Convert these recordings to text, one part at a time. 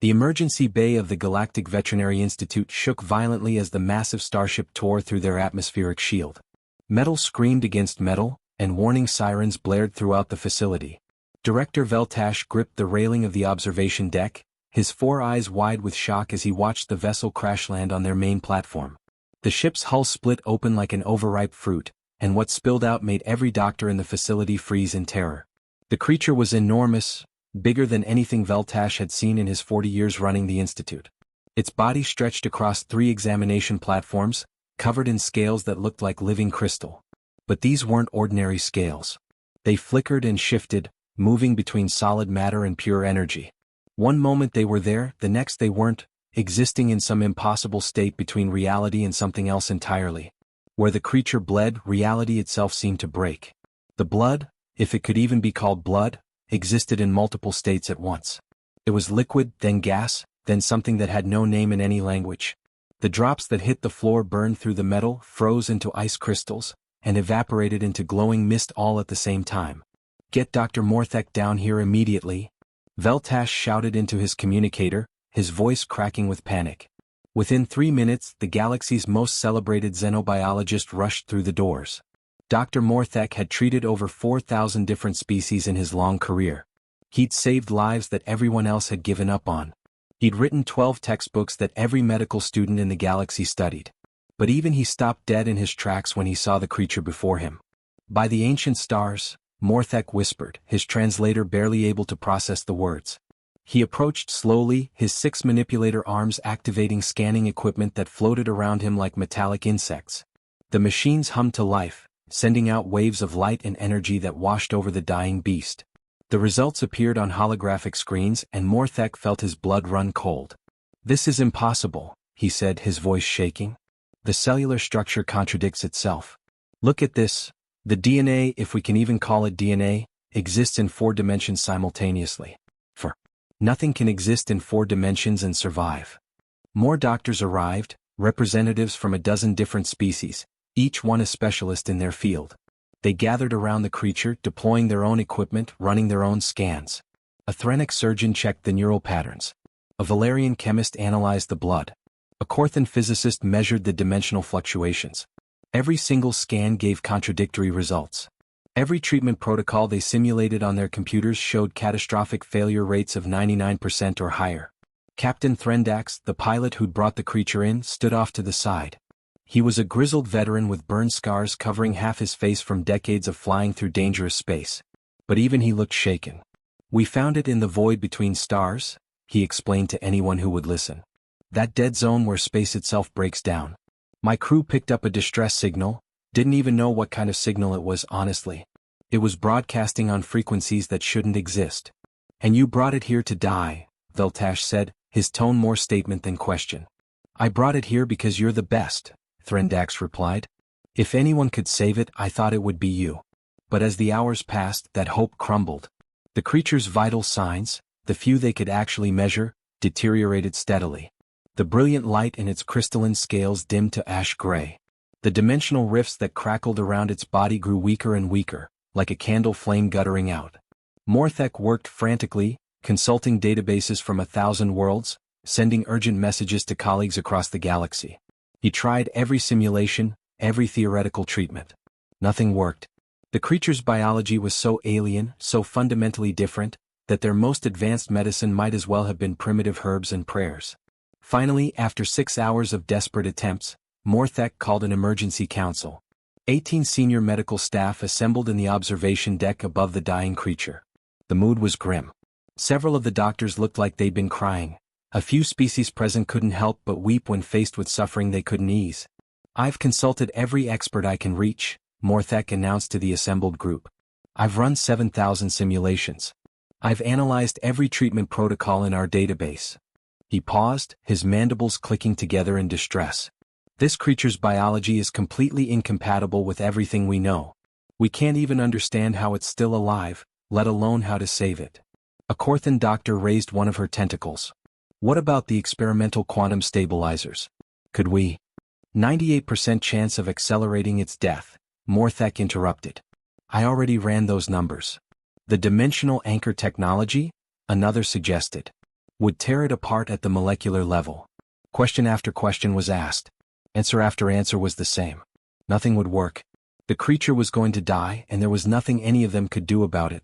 The emergency bay of the Galactic Veterinary Institute shook violently as the massive starship tore through their atmospheric shield. Metal screamed against metal, and warning sirens blared throughout the facility. Director Veltash gripped the railing of the observation deck, his 4 eyes wide with shock as he watched the vessel crash land on their main platform. The ship's hull split open like an overripe fruit, and what spilled out made every doctor in the facility freeze in terror. The creature was enormous, bigger than anything Veltash had seen in his 40 years running the institute. Its body stretched across 3 examination platforms, covered in scales that looked like living crystal. But these weren't ordinary scales. They flickered and shifted, moving between solid matter and pure energy. One moment they were there, the next they weren't, existing in some impossible state between reality and something else entirely. Where the creature bled, reality itself seemed to break. The blood, if it could even be called blood, existed in multiple states at once. It was liquid, then gas, then something that had no name in any language. The drops that hit the floor burned through the metal, froze into ice crystals, and evaporated into glowing mist all at the same time. "Get Dr. Morthek down here immediately," Veltash shouted into his communicator, his voice cracking with panic. Within 3 minutes, the galaxy's most celebrated xenobiologist rushed through the doors. Dr. Morthek had treated over 4,000 different species in his long career. He'd saved lives that everyone else had given up on. He'd written 12 textbooks that every medical student in the galaxy studied. But even he stopped dead in his tracks when he saw the creature before him. "By the ancient stars," Morthek whispered, his translator barely able to process the words. He approached slowly, his 6 manipulator arms activating scanning equipment that floated around him like metallic insects. The machines hummed to life, sending out waves of light and energy that washed over the dying beast. The results appeared on holographic screens and Morthek felt his blood run cold. "This is impossible," he said, his voice shaking. "The cellular structure contradicts itself. Look at this. The DNA, if we can even call it DNA, exists in 4 dimensions simultaneously. Nothing can exist in 4 dimensions and survive." More doctors arrived, representatives from a dozen different species, each one a specialist in their field. They gathered around the creature, deploying their own equipment, running their own scans. A Threnic surgeon checked the neural patterns. A Valerian chemist analyzed the blood. A Corthan physicist measured the dimensional fluctuations. Every single scan gave contradictory results. Every treatment protocol they simulated on their computers showed catastrophic failure rates of 99% or higher. Captain Threndax, the pilot who'd brought the creature in, stood off to the side. He was a grizzled veteran with burn scars covering half his face from decades of flying through dangerous space. But even he looked shaken. "We found it in the void between stars," he explained to anyone who would listen. "That dead zone where space itself breaks down. My crew picked up a distress signal, didn't even know what kind of signal it was, honestly. It was broadcasting on frequencies that shouldn't exist. And you brought it here to die," Veltash said, his tone more statement than question. "I brought it here because you're the best," Threndax replied. "If anyone could save it, I thought it would be you." But as the hours passed, that hope crumbled. The creature's vital signs, the few they could actually measure, deteriorated steadily. The brilliant light in its crystalline scales dimmed to ash gray. The dimensional rifts that crackled around its body grew weaker and weaker, like a candle flame guttering out. Morthek worked frantically, consulting databases from 1,000 worlds, sending urgent messages to colleagues across the galaxy. He tried every simulation, every theoretical treatment. Nothing worked. The creature's biology was so alien, so fundamentally different, that their most advanced medicine might as well have been primitive herbs and prayers. Finally, after 6 hours of desperate attempts, Morthek called an emergency council. 18 senior medical staff assembled in the observation deck above the dying creature. The mood was grim. Several of the doctors looked like they'd been crying. A few species present couldn't help but weep when faced with suffering they couldn't ease. "I've consulted every expert I can reach," Morthek announced to the assembled group. "I've run 7,000 simulations. I've analyzed every treatment protocol in our database." He paused, his mandibles clicking together in distress. "This creature's biology is completely incompatible with everything we know. We can't even understand how it's still alive, let alone how to save it." A Corthan doctor raised one of her tentacles. "What about the experimental quantum stabilizers? Could we?" 98% chance of accelerating its death," Morthek interrupted. "I already ran those numbers." "The dimensional anchor technology?" another suggested. would tear it apart at the molecular level. Question after question was asked. Answer after answer was the same. Nothing would work. The creature was going to die, and there was nothing any of them could do about it.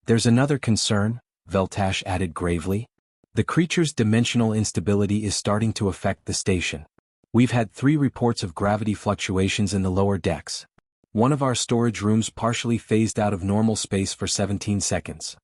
There's another concern, Veltash added gravely. The creature's dimensional instability is starting to affect the station. We've had 3 reports of gravity fluctuations in the lower decks. One of our storage rooms partially phased out of normal space for 17 seconds.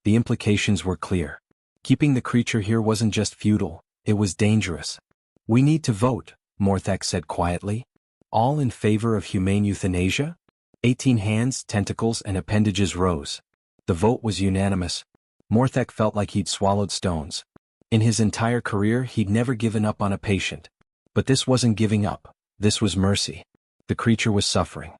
The implications were clear. Keeping the creature here wasn't just futile, it was dangerous. We need to vote, Morthek said quietly. All in favor of humane euthanasia? 18 hands, tentacles, and appendages rose. The vote was unanimous. Morthek felt like he'd swallowed stones. In his entire career, he'd never given up on a patient. But this wasn't giving up. This was mercy. The creature was suffering.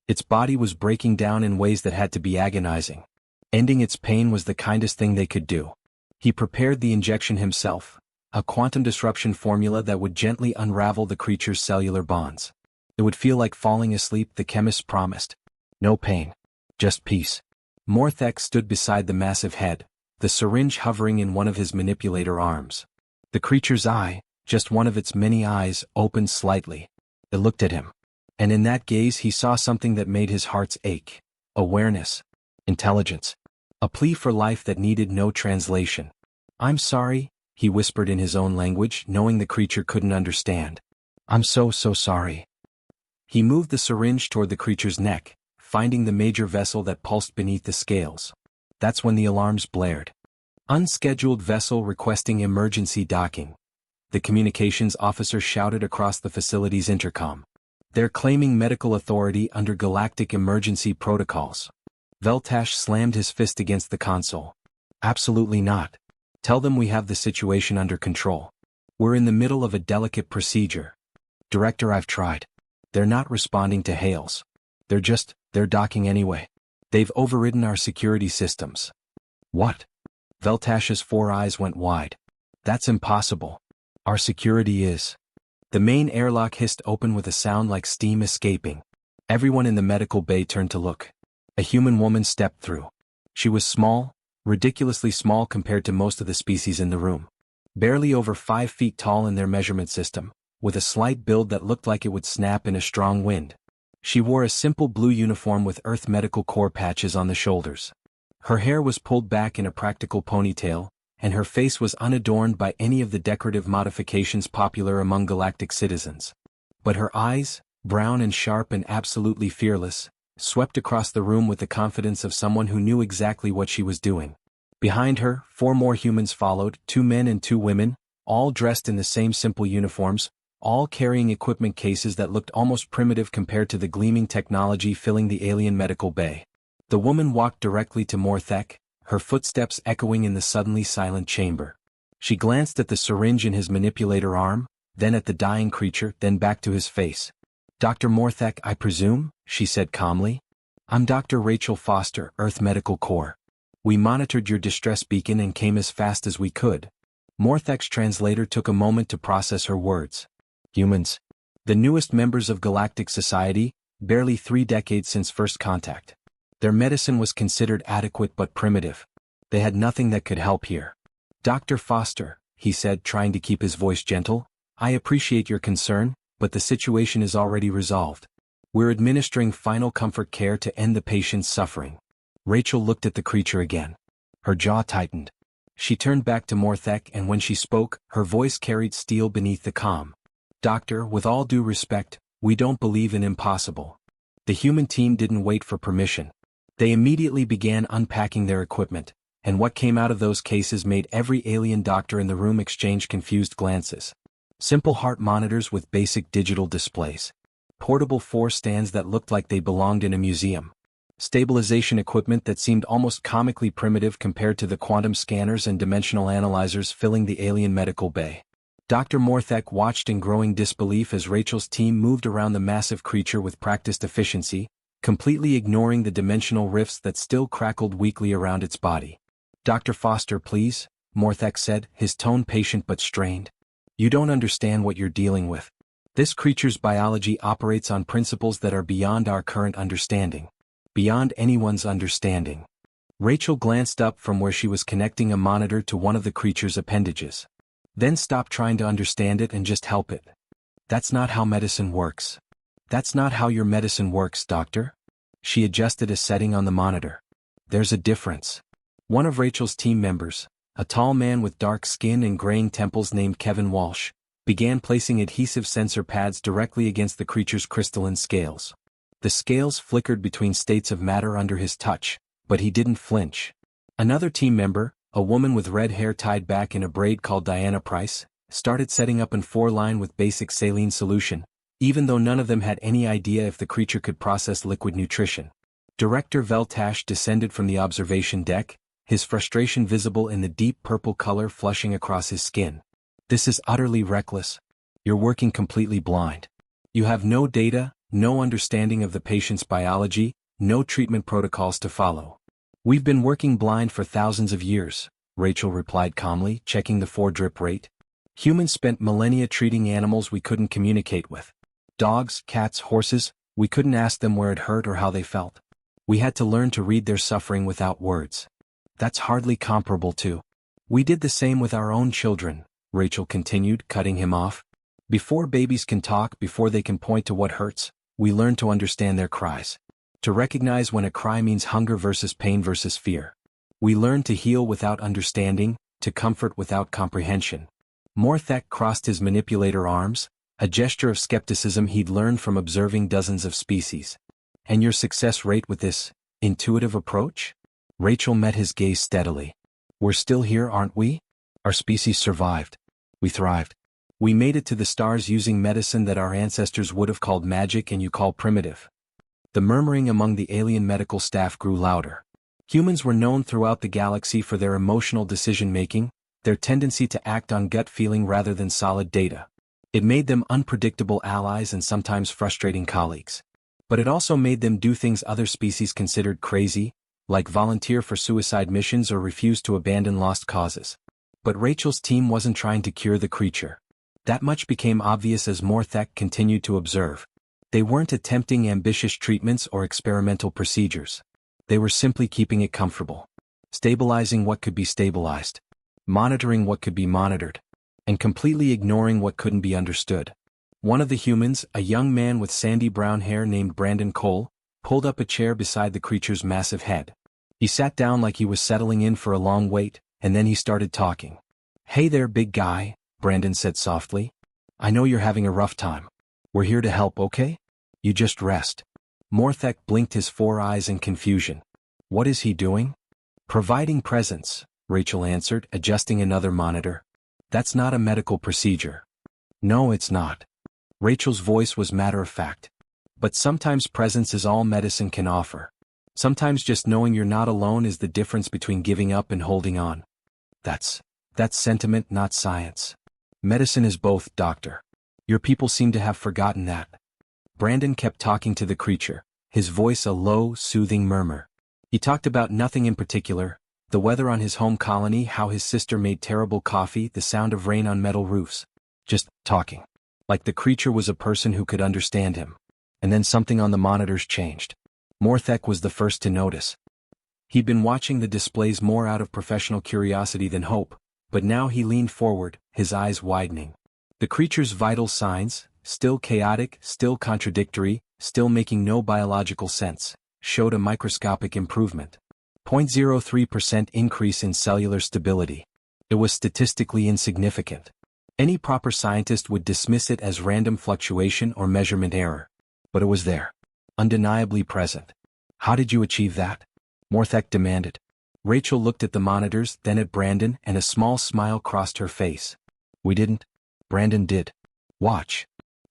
Its body was breaking down in ways that had to be agonizing. Ending its pain was the kindest thing they could do. He prepared the injection himself, a quantum disruption formula that would gently unravel the creature's cellular bonds. It would feel like falling asleep, the chemists promised. No pain. Just peace. Morthek stood beside the massive head, the syringe hovering in one of his manipulator arms. The creature's eye, just one of its many eyes, opened slightly. It looked at him. And in that gaze he saw something that made his heart ache. Awareness. Intelligence. A plea for life that needed no translation. I'm sorry, he whispered in his own language, knowing the creature couldn't understand. I'm so sorry. He moved the syringe toward the creature's neck, finding the major vessel that pulsed beneath the scales. That's when the alarms blared. Unscheduled vessel requesting emergency docking. The communications officer shouted across the facility's intercom. They're claiming medical authority under galactic emergency protocols. Veltash slammed his fist against the console. Absolutely not. Tell them we have the situation under control. We're in the middle of a delicate procedure. Director, I've tried. They're not responding to hails. They're docking anyway. They've overridden our security systems. What? Veltash's 4 eyes went wide. That's impossible. Our security is. The main airlock hissed open with a sound like steam escaping. Everyone in the medical bay turned to look. A human woman stepped through. She was small, ridiculously small compared to most of the species in the room. Barely over 5 feet tall in their measurement system, with a slight build that looked like it would snap in a strong wind. She wore a simple blue uniform with Earth Medical Corps patches on the shoulders. Her hair was pulled back in a practical ponytail, and her face was unadorned by any of the decorative modifications popular among galactic citizens. But her eyes, brown and sharp and absolutely fearless, swept across the room with the confidence of someone who knew exactly what she was doing. Behind her, 4 more humans followed, 2 men and 2 women, all dressed in the same simple uniforms, all carrying equipment cases that looked almost primitive compared to the gleaming technology filling the alien medical bay. The woman walked directly to Morthek, her footsteps echoing in the suddenly silent chamber. She glanced at the syringe in his manipulator arm, then at the dying creature, then back to his face. Dr. Morthek, I presume, she said calmly. I'm Dr. Rachel Foster, Earth Medical Corps. We monitored your distress beacon and came as fast as we could. Morthek's translator took a moment to process her words. Humans. The newest members of galactic society, barely 3 decades since first contact. Their medicine was considered adequate but primitive. They had nothing that could help here. Dr. Foster, he said, trying to keep his voice gentle, I appreciate your concern, but the situation is already resolved. We're administering final comfort care to end the patient's suffering. Rachel looked at the creature again. Her jaw tightened. She turned back to Morthek, and when she spoke, her voice carried steel beneath the calm. Doctor, with all due respect, we don't believe in impossible. The human team didn't wait for permission. They immediately began unpacking their equipment, and what came out of those cases made every alien doctor in the room exchange confused glances. Simple heart monitors with basic digital displays. Portable 4 stands that looked like they belonged in a museum. Stabilization equipment that seemed almost comically primitive compared to the quantum scanners and dimensional analyzers filling the alien medical bay. Dr. Morthek watched in growing disbelief as Rachel's team moved around the massive creature with practiced efficiency, completely ignoring the dimensional rifts that still crackled weakly around its body. Dr. Foster, please, Morthek said, his tone patient but strained. You don't understand what you're dealing with. This creature's biology operates on principles that are beyond our current understanding. Beyond anyone's understanding. Rachel glanced up from where she was connecting a monitor to one of the creature's appendages. Then stopped trying to understand it and just help it. That's not how medicine works. That's not how your medicine works, doctor. She adjusted a setting on the monitor. There's a difference. One of Rachel's team members, a tall man with dark skin and graying temples named Kevin Walsh, began placing adhesive sensor pads directly against the creature's crystalline scales. The scales flickered between states of matter under his touch, but he didn't flinch. Another team member, a woman with red hair tied back in a braid called Diana Price, started setting up an 4-line with basic saline solution, even though none of them had any idea if the creature could process liquid nutrition. Director Veltash descended from the observation deck, his frustration visible in the deep purple color flushing across his skin. This is utterly reckless. You're working completely blind. You have no data, no understanding of the patient's biology, no treatment protocols to follow. We've been working blind for thousands of years, Rachel replied calmly, checking the 4-drip rate. Humans spent millennia treating animals we couldn't communicate with. Dogs, cats, horses, we couldn't ask them where it hurt or how they felt. We had to learn to read their suffering without words. That's hardly comparable to. We did the same with our own children, Rachel continued, cutting him off. Before babies can talk, before they can point to what hurts, we learn to understand their cries. To recognize when a cry means hunger versus pain versus fear. We learn to heal without understanding, to comfort without comprehension. Morthek crossed his manipulator arms, a gesture of skepticism he'd learned from observing dozens of species. And your success rate with this intuitive approach? Rachel met his gaze steadily. We're still here, aren't we? Our species survived. We thrived. We made it to the stars using medicine that our ancestors would have called magic and you call primitive. The murmuring among the alien medical staff grew louder. Humans were known throughout the galaxy for their emotional decision-making, their tendency to act on gut feeling rather than solid data. It made them unpredictable allies and sometimes frustrating colleagues. But it also made them do things other species considered crazy, like volunteer for suicide missions or refuse to abandon lost causes. But Rachel's team wasn't trying to cure the creature. That much became obvious as Morthek continued to observe. They weren't attempting ambitious treatments or experimental procedures. They were simply keeping it comfortable. Stabilizing what could be stabilized. Monitoring what could be monitored. And completely ignoring what couldn't be understood. One of the humans, a young man with sandy brown hair named Brandon Cole, pulled up a chair beside the creature's massive head. He sat down like he was settling in for a long wait, and then he started talking. Hey there, big guy, Brandon said softly. I know you're having a rough time. We're here to help, okay? You just rest. Morthek blinked his 4 eyes in confusion. What is he doing? Providing presence, Rachel answered, adjusting another monitor. That's not a medical procedure. No, it's not. Rachel's voice was matter-of-fact. But sometimes presence is all medicine can offer. Sometimes just knowing you're not alone is the difference between giving up and holding on. That's sentiment, not science. Medicine is both, doctor. Your people seem to have forgotten that. Brandon kept talking to the creature, his voice a low, soothing murmur. He talked about nothing in particular, the weather on his home colony, how his sister made terrible coffee, the sound of rain on metal roofs. Just talking. Like the creature was a person who could understand him. And then something on the monitors changed. Morthek was the first to notice. He'd been watching the displays more out of professional curiosity than hope, but now he leaned forward, his eyes widening. The creature's vital signs, still chaotic, still contradictory, still making no biological sense, showed a microscopic improvement. 0.03% increase in cellular stability. It was statistically insignificant. Any proper scientist would dismiss it as random fluctuation or measurement error. But it was there. Undeniably present. How did you achieve that? Morthek demanded. Rachel looked at the monitors, then at Brandon, and a small smile crossed her face. We didn't. Brandon did. Watch.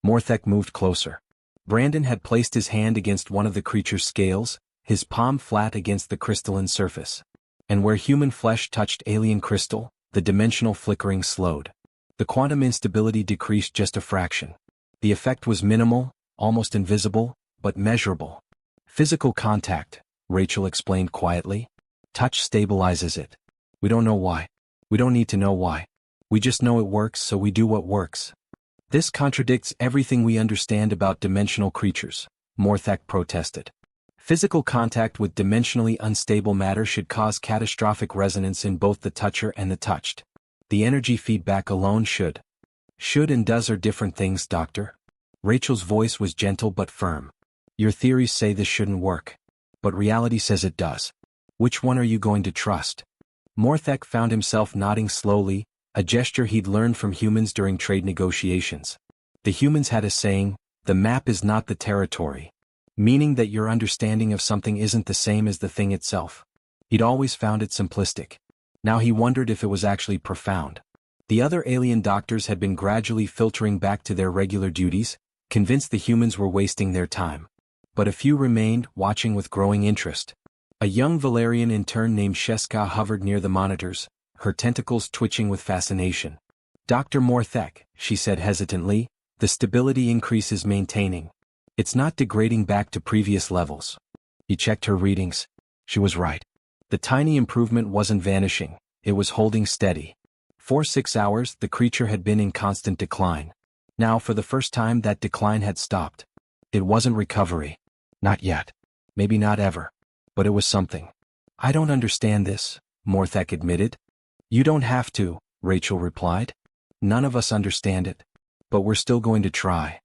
Morthek moved closer. Brandon had placed his hand against one of the creature's scales, his palm flat against the crystalline surface. And where human flesh touched alien crystal, the dimensional flickering slowed. The quantum instability decreased just a fraction. The effect was minimal, almost invisible, but measurable. Physical contact, Rachel explained quietly. Touch stabilizes it. We don't know why. We don't need to know why. We just know it works, so we do what works. This contradicts everything we understand about dimensional creatures, Morthek protested. Physical contact with dimensionally unstable matter should cause catastrophic resonance in both the toucher and the touched. The energy feedback alone should. Should and does are different things, Doctor. Rachel's voice was gentle but firm. Your theories say this shouldn't work. But reality says it does. Which one are you going to trust? Morthek found himself nodding slowly, a gesture he'd learned from humans during trade negotiations. The humans had a saying, the map is not the territory. Meaning that your understanding of something isn't the same as the thing itself. He'd always found it simplistic. Now he wondered if it was actually profound. The other alien doctors had been gradually filtering back to their regular duties, convinced the humans were wasting their time. But a few remained, watching with growing interest. A young Valerian intern named Sheska hovered near the monitors, her tentacles twitching with fascination. Dr. Morthek, she said hesitantly, the stability increase is maintaining. It's not degrading back to previous levels. He checked her readings. She was right. The tiny improvement wasn't vanishing, it was holding steady. For 6 hours, the creature had been in constant decline. Now, for the first time, that decline had stopped. It wasn't recovery. Not yet. Maybe not ever. But it was something. I don't understand this, Morthek admitted. You don't have to, Rachel replied. None of us understand it. But we're still going to try.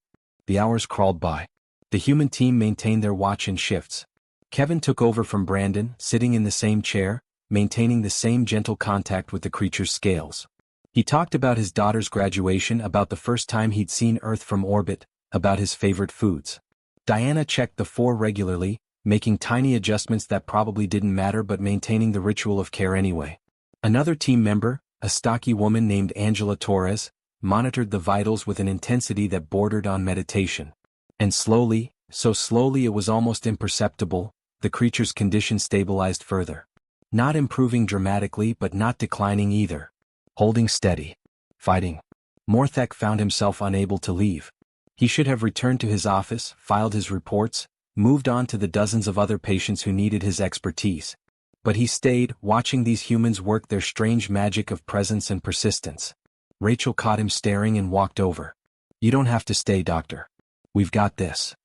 The hours crawled by. The human team maintained their watch in shifts. Kevin took over from Brandon, sitting in the same chair, maintaining the same gentle contact with the creature's scales. He talked about his daughter's graduation, about the first time he'd seen Earth from orbit, about his favorite foods. Diana checked the 4 regularly, making tiny adjustments that probably didn't matter but maintaining the ritual of care anyway. Another team member, a stocky woman named Angela Torres, monitored the vitals with an intensity that bordered on meditation. And slowly, so slowly it was almost imperceptible, the creature's condition stabilized further. Not improving dramatically but not declining either. Holding steady. Fighting. Morthek found himself unable to leave. He should have returned to his office, filed his reports, moved on to the dozens of other patients who needed his expertise. But he stayed, watching these humans work their strange magic of presence and persistence. Rachel caught him staring and walked over. You don't have to stay, Doctor. We've got this.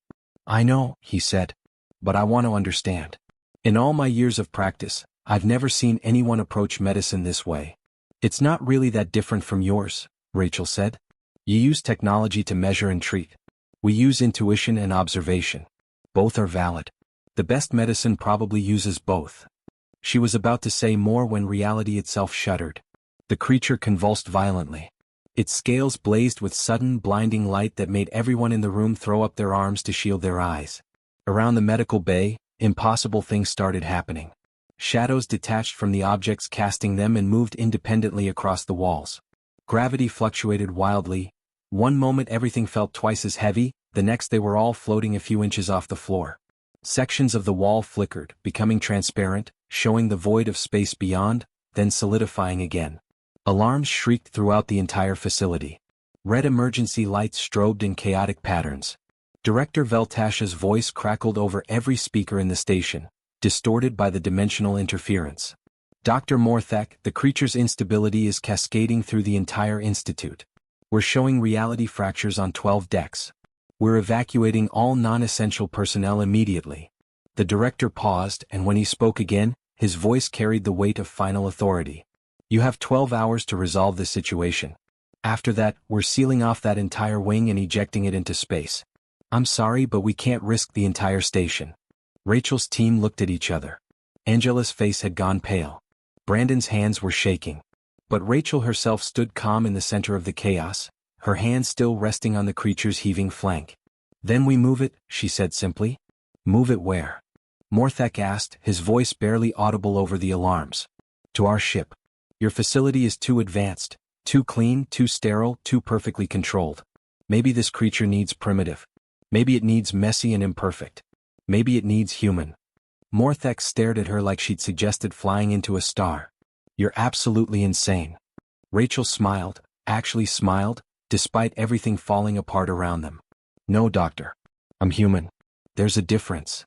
I know, he said. But I want to understand. In all my years of practice, I've never seen anyone approach medicine this way. It's not really that different from yours, Rachel said. You use technology to measure and treat. We use intuition and observation. Both are valid. The best medicine probably uses both. She was about to say more when reality itself shuddered. The creature convulsed violently. Its scales blazed with sudden, blinding light that made everyone in the room throw up their arms to shield their eyes. Around the medical bay, impossible things started happening. Shadows detached from the objects casting them and moved independently across the walls. Gravity fluctuated wildly. One moment everything felt twice as heavy, the next they were all floating a few inches off the floor. Sections of the wall flickered, becoming transparent, showing the void of space beyond, then solidifying again. Alarms shrieked throughout the entire facility. Red emergency lights strobed in chaotic patterns. Director Veltasha's voice crackled over every speaker in the station, distorted by the dimensional interference. Dr. Morthek, the creature's instability is cascading through the entire institute. We're showing reality fractures on 12 decks. We're evacuating all non-essential personnel immediately. The director paused, and when he spoke again, his voice carried the weight of final authority. You have 12 hours to resolve this situation. After that, we're sealing off that entire wing and ejecting it into space. I'm sorry, but we can't risk the entire station. Rachel's team looked at each other. Angela's face had gone pale. Brandon's hands were shaking. But Rachel herself stood calm in the center of the chaos, her hands still resting on the creature's heaving flank. Then we move it, she said simply. Move it where? Morthek asked, his voice barely audible over the alarms. To our ship. Your facility is too advanced, too clean, too sterile, too perfectly controlled. Maybe this creature needs primitive. Maybe it needs messy and imperfect. Maybe it needs human. Morthek stared at her like she'd suggested flying into a star. You're absolutely insane. Rachel smiled, actually smiled, despite everything falling apart around them. No, Doctor. I'm human. There's a difference.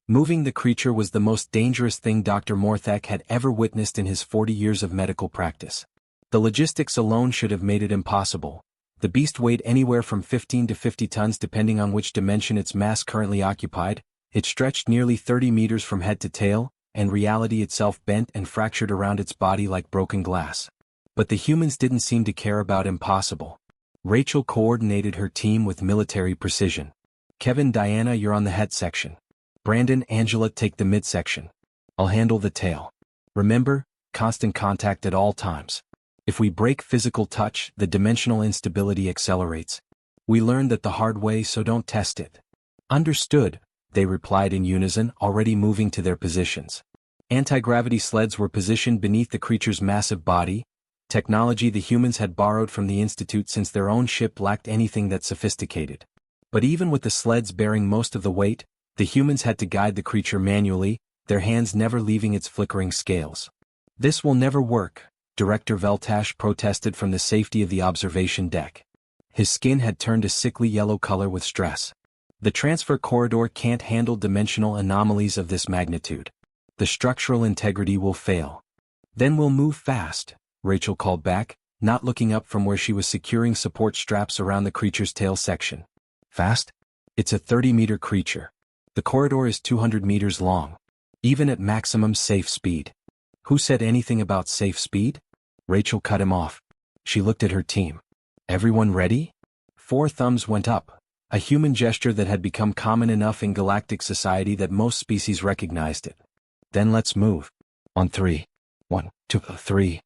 Moving the creature was the most dangerous thing Dr. Morthek had ever witnessed in his 40 years of medical practice. The logistics alone should have made it impossible. The beast weighed anywhere from 15 to 50 tons depending on which dimension its mass currently occupied, It stretched nearly 30 meters from head to tail, and reality itself bent and fractured around its body like broken glass. But the humans didn't seem to care about impossible. Rachel coordinated her team with military precision. Kevin, Diana, you're on the head section. Brandon, Angela, take the midsection. I'll handle the tail. Remember, constant contact at all times. If we break physical touch, the dimensional instability accelerates. We learned that the hard way, so don't test it. Understood, they replied in unison, already moving to their positions. Anti-gravity sleds were positioned beneath the creature's massive body, technology the humans had borrowed from the Institute since their own ship lacked anything that sophisticated. But even with the sleds bearing most of the weight, the humans had to guide the creature manually, their hands never leaving its flickering scales. This will never work, Director Veltash protested from the safety of the observation deck. His skin had turned a sickly yellow color with stress. The transfer corridor can't handle dimensional anomalies of this magnitude. The structural integrity will fail. Then we'll move fast, Rachel called back, not looking up from where she was securing support straps around the creature's tail section. Fast? It's a 30-meter creature. The corridor is 200 meters long. Even at maximum safe speed. Who said anything about safe speed? Rachel cut him off. She looked at her team. Everyone ready? 4 thumbs went up, a human gesture that had become common enough in galactic society that most species recognized it. Then let's move. On 3. 1, 2, 3.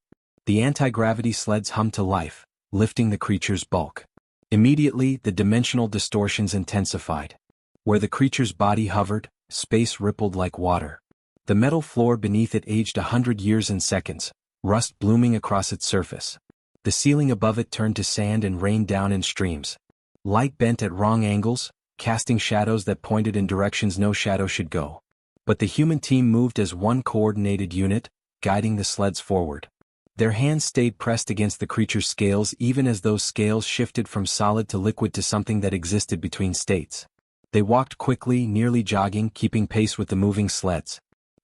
The anti-gravity sleds hummed to life, lifting the creature's bulk. Immediately, the dimensional distortions intensified. Where the creature's body hovered, space rippled like water. The metal floor beneath it aged 100 years in seconds, rust blooming across its surface. The ceiling above it turned to sand and rained down in streams. Light bent at wrong angles, casting shadows that pointed in directions no shadow should go. But the human team moved as one coordinated unit, guiding the sleds forward. Their hands stayed pressed against the creature's scales even as those scales shifted from solid to liquid to something that existed between states. They walked quickly, nearly jogging, keeping pace with the moving sleds.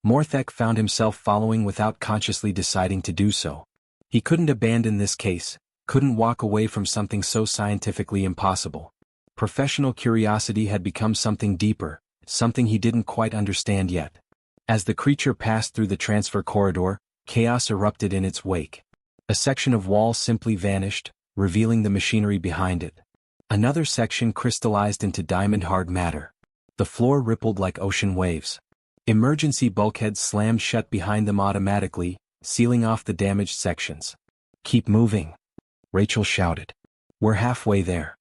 Morthek found himself following without consciously deciding to do so. He couldn't abandon this case, couldn't walk away from something so scientifically impossible. Professional curiosity had become something deeper, something he didn't quite understand yet. As the creature passed through the transfer corridor, chaos erupted in its wake. A section of wall simply vanished, revealing the machinery behind it. Another section crystallized into diamond-hard matter. The floor rippled like ocean waves. Emergency bulkheads slammed shut behind them automatically, sealing off the damaged sections. Keep moving, Rachel shouted. We're halfway there.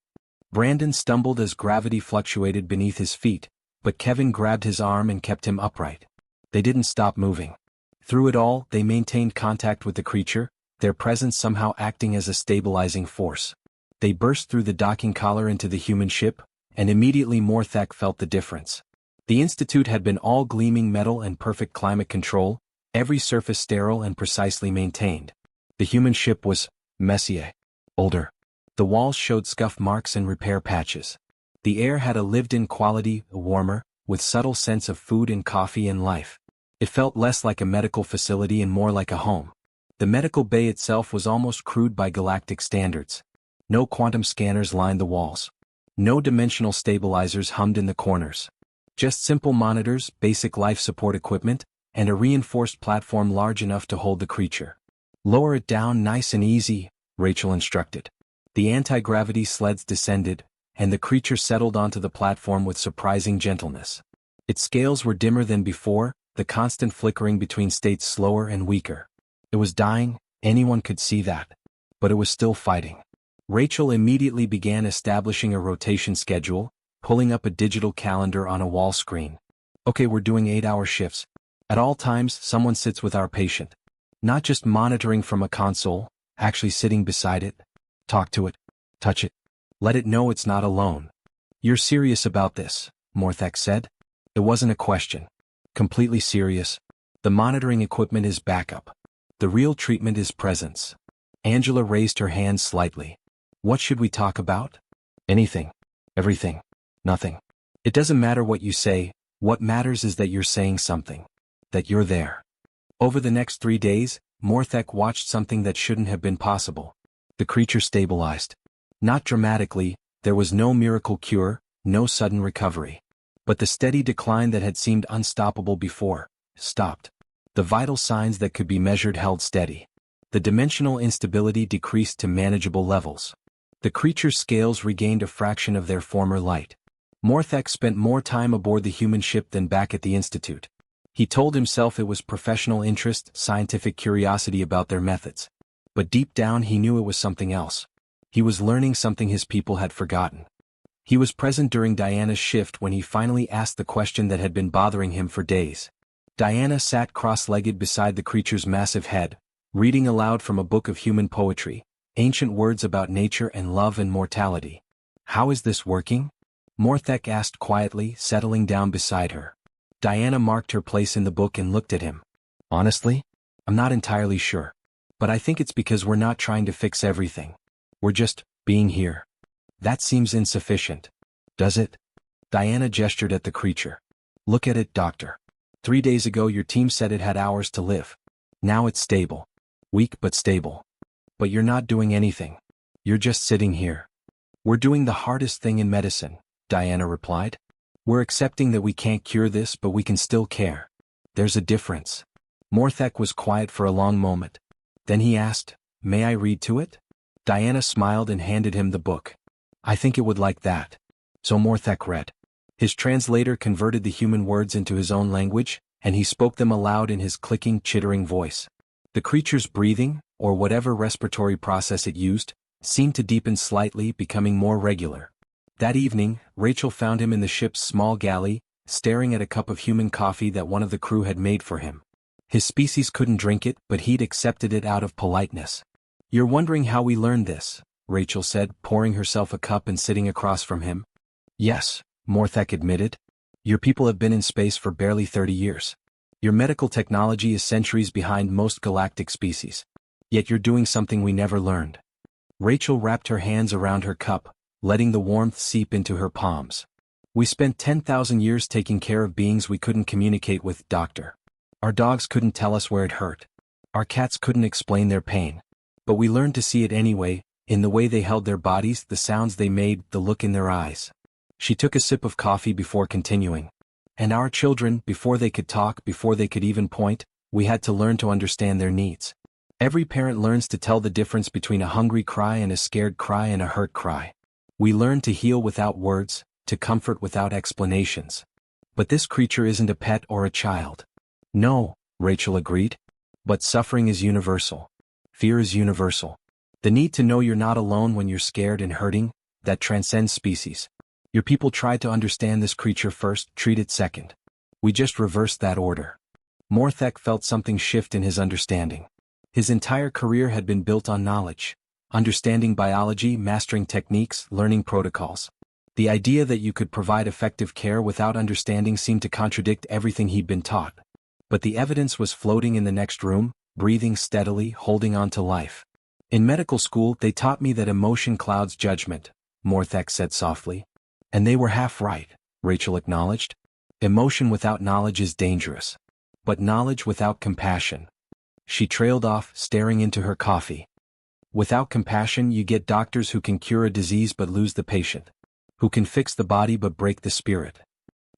Brandon stumbled as gravity fluctuated beneath his feet, but Kevin grabbed his arm and kept him upright. They didn't stop moving. Through it all, they maintained contact with the creature, their presence somehow acting as a stabilizing force. They burst through the docking collar into the human ship, and immediately Morthek felt the difference. The Institute had been all gleaming metal and perfect climate control, every surface sterile and precisely maintained. The human ship was messier, older. The walls showed scuff marks and repair patches. The air had a lived-in quality, warmer, with subtle sense of food and coffee and life. It felt less like a medical facility and more like a home. The medical bay itself was almost crude by galactic standards. No quantum scanners lined the walls. No dimensional stabilizers hummed in the corners. Just simple monitors, basic life support equipment, and a reinforced platform large enough to hold the creature. Lower it down nice and easy, Rachel instructed. The anti-gravity sleds descended, and the creature settled onto the platform with surprising gentleness. Its scales were dimmer than before, the constant flickering between states slower and weaker. It was dying, anyone could see that. But it was still fighting. Rachel immediately began establishing a rotation schedule, pulling up a digital calendar on a wall screen. Okay, we're doing 8-hour shifts. At all times, someone sits with our patient. Not just monitoring from a console, actually sitting beside it. Talk to it. Touch it. Let it know it's not alone. You're serious about this, Morthek said. It wasn't a question. Completely serious. The monitoring equipment is backup. The real treatment is presence. Angela raised her hand slightly. What should we talk about? Anything. Everything. Nothing. It doesn't matter what you say, what matters is that you're saying something. That you're there. Over the next 3 days, Morthek watched something that shouldn't have been possible. The creature stabilized. Not dramatically, there was no miracle cure, no sudden recovery. But the steady decline that had seemed unstoppable before stopped. The vital signs that could be measured held steady. The dimensional instability decreased to manageable levels. The creature's scales regained a fraction of their former light. Morthek spent more time aboard the human ship than back at the Institute. He told himself it was professional interest, scientific curiosity about their methods. But deep down he knew it was something else. He was learning something his people had forgotten. He was present during Diana's shift when he finally asked the question that had been bothering him for days. Diana sat cross-legged beside the creature's massive head, reading aloud from a book of human poetry, ancient words about nature and love and mortality. "How is this working?" Morthek asked quietly, settling down beside her. Diana marked her place in the book and looked at him. "Honestly, I'm not entirely sure. But I think it's because we're not trying to fix everything. We're just being here." "That seems insufficient. Does it?" Diana gestured at the creature. "Look at it, Doctor. 3 days ago your team said it had hours to live. Now it's stable. Weak but stable. But you're not doing anything. You're just sitting here." "We're doing the hardest thing in medicine," Diana replied. "We're accepting that we can't cure this but we can still care. There's a difference." Morthek was quiet for a long moment. Then he asked, "May I read to it?" Diana smiled and handed him the book. "I think it would like that." So Morthek read. His translator converted the human words into his own language, and he spoke them aloud in his clicking, chittering voice. The creature's breathing, or whatever respiratory process it used, seemed to deepen slightly, becoming more regular. That evening, Rachel found him in the ship's small galley, staring at a cup of human coffee that one of the crew had made for him. His species couldn't drink it, but he'd accepted it out of politeness. "You're wondering how we learned this," Rachel said, pouring herself a cup and sitting across from him. "Yes," Morthek admitted. "Your people have been in space for barely 30 years. Your medical technology is centuries behind most galactic species. Yet you're doing something we never learned." Rachel wrapped her hands around her cup, letting the warmth seep into her palms. "We spent 10,000 years taking care of beings we couldn't communicate with, Doctor. Our dogs couldn't tell us where it hurt. Our cats couldn't explain their pain. But we learned to see it anyway, in the way they held their bodies, the sounds they made, the look in their eyes." She took a sip of coffee before continuing. "And our children, before they could talk, before they could even point, we had to learn to understand their needs. Every parent learns to tell the difference between a hungry cry and a scared cry and a hurt cry. We learn to heal without words, to comfort without explanations. But this creature isn't a pet or a child." "No," Rachel agreed. "But suffering is universal. Fear is universal. The need to know you're not alone when you're scared and hurting, that transcends species. Your people tried to understand this creature first, treat it second. We just reversed that order." Morthek felt something shift in his understanding. His entire career had been built on knowledge. Understanding biology, mastering techniques, learning protocols. The idea that you could provide effective care without understanding seemed to contradict everything he'd been taught. But the evidence was floating in the next room, breathing steadily, holding on to life. "In medical school they taught me that emotion clouds judgment," Morthek said softly. "And they were half right," Rachel acknowledged. "Emotion without knowledge is dangerous. But knowledge without compassion." She trailed off, staring into her coffee. "Without compassion you get doctors who can cure a disease but lose the patient. Who can fix the body but break the spirit."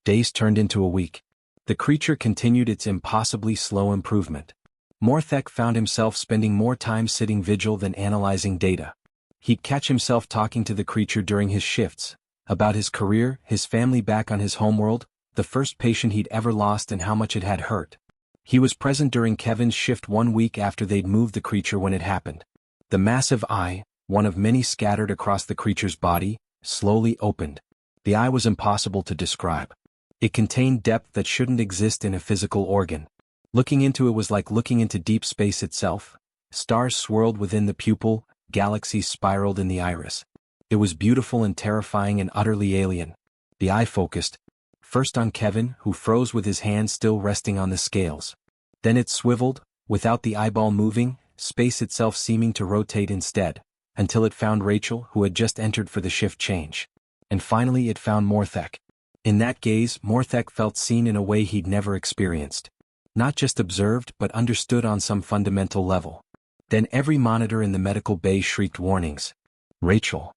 Days turned into a week. The creature continued its impossibly slow improvement. Morthek found himself spending more time sitting vigil than analyzing data. He'd catch himself talking to the creature during his shifts, about his career, his family back on his homeworld, the first patient he'd ever lost and how much it had hurt. He was present during Kevin's shift 1 week after they'd moved the creature when it happened. The massive eye, one of many scattered across the creature's body, slowly opened. The eye was impossible to describe. It contained depth that shouldn't exist in a physical organ. Looking into it was like looking into deep space itself. Stars swirled within the pupil, galaxies spiraled in the iris. It was beautiful and terrifying and utterly alien. The eye focused, first on Kevin, who froze with his hand still resting on the scales. Then it swiveled, without the eyeball moving, space itself seeming to rotate instead, until it found Rachel, who had just entered for the shift change. And finally it found Morthek. In that gaze, Morthek felt seen in a way he'd never experienced. Not just observed but understood on some fundamental level. Then every monitor in the medical bay shrieked warnings. "Rachel!"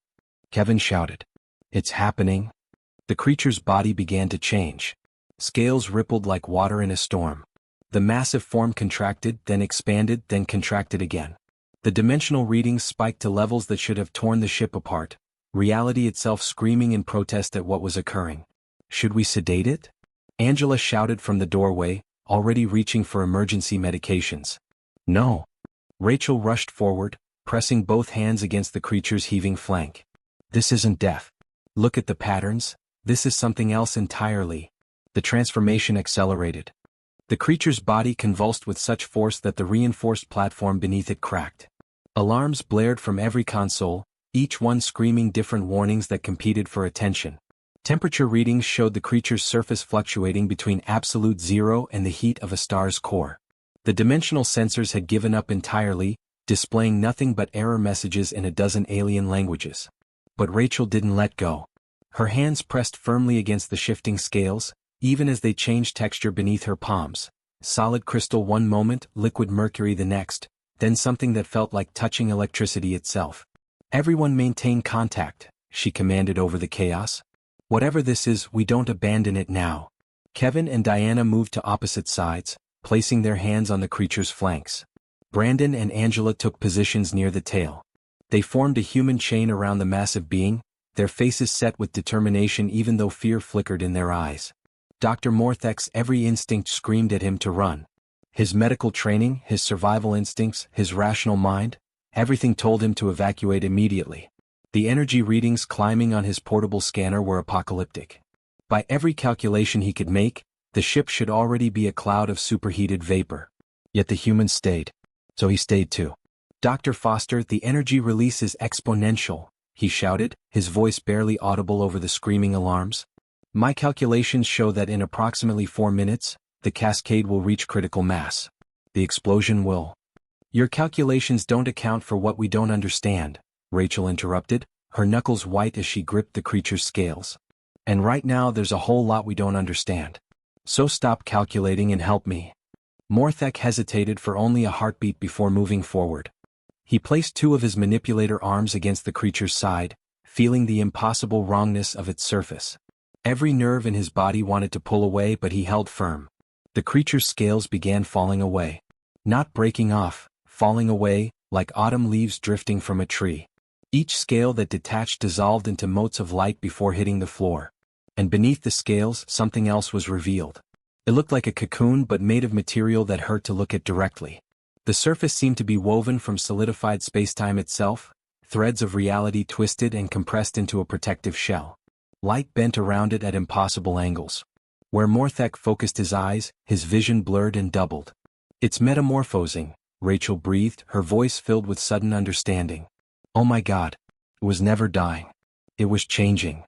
Kevin shouted. "It's happening." The creature's body began to change. Scales rippled like water in a storm. The massive form contracted, then expanded, then contracted again. The dimensional readings spiked to levels that should have torn the ship apart, reality itself screaming in protest at what was occurring. Should we sedate it? Angela shouted from the doorway, already reaching for emergency medications. No. Rachel rushed forward, pressing both hands against the creature's heaving flank. This isn't death. Look at the patterns, this is something else entirely. The transformation accelerated. The creature's body convulsed with such force that the reinforced platform beneath it cracked. Alarms blared from every console, each one screaming different warnings that competed for attention. Temperature readings showed the creature's surface fluctuating between absolute zero and the heat of a star's core. The dimensional sensors had given up entirely, displaying nothing but error messages in a dozen alien languages. But Rachel didn't let go. Her hands pressed firmly against the shifting scales, even as they changed texture beneath her palms. Solid crystal one moment, liquid mercury the next, then something that felt like touching electricity itself. Everyone maintain contact, she commanded over the chaos. Whatever this is, we don't abandon it now. Kevin and Diana moved to opposite sides, placing their hands on the creature's flanks. Brandon and Angela took positions near the tail. They formed a human chain around the massive being, their faces set with determination even though fear flickered in their eyes. Dr. Morthek's every instinct screamed at him to run. His medical training, his survival instincts, his rational mind, everything told him to evacuate immediately. The energy readings climbing on his portable scanner were apocalyptic. By every calculation he could make, the ship should already be a cloud of superheated vapor. Yet the humans stayed. So he stayed too. Dr. Foster, the energy release is exponential, he shouted, his voice barely audible over the screaming alarms. My calculations show that in approximately 4 minutes, the cascade will reach critical mass. The explosion will. Your calculations don't account for what we don't understand, Rachel interrupted, her knuckles white as she gripped the creature's scales. And right now there's a whole lot we don't understand. So stop calculating and help me. Morthek hesitated for only a heartbeat before moving forward. He placed 2 of his manipulator arms against the creature's side, feeling the impossible wrongness of its surface. Every nerve in his body wanted to pull away, but he held firm. The creature's scales began falling away. Not breaking off, falling away, like autumn leaves drifting from a tree. Each scale that detached dissolved into motes of light before hitting the floor. And beneath the scales, something else was revealed. It looked like a cocoon but made of material that hurt to look at directly. The surface seemed to be woven from solidified spacetime itself, threads of reality twisted and compressed into a protective shell. Light bent around it at impossible angles. Where Morthek focused his eyes, his vision blurred and doubled. It's metamorphosing, Rachel breathed, her voice filled with sudden understanding. Oh my God. It was never dying. It was changing.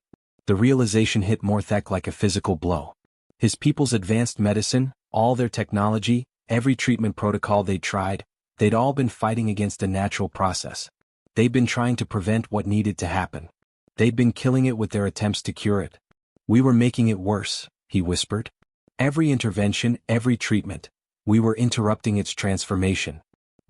The realization hit Morthek like a physical blow. His people's advanced medicine, all their technology, every treatment protocol they'd tried, they'd all been fighting against a natural process. They'd been trying to prevent what needed to happen. They'd been killing it with their attempts to cure it. We were making it worse, he whispered. Every intervention, every treatment. We were interrupting its transformation.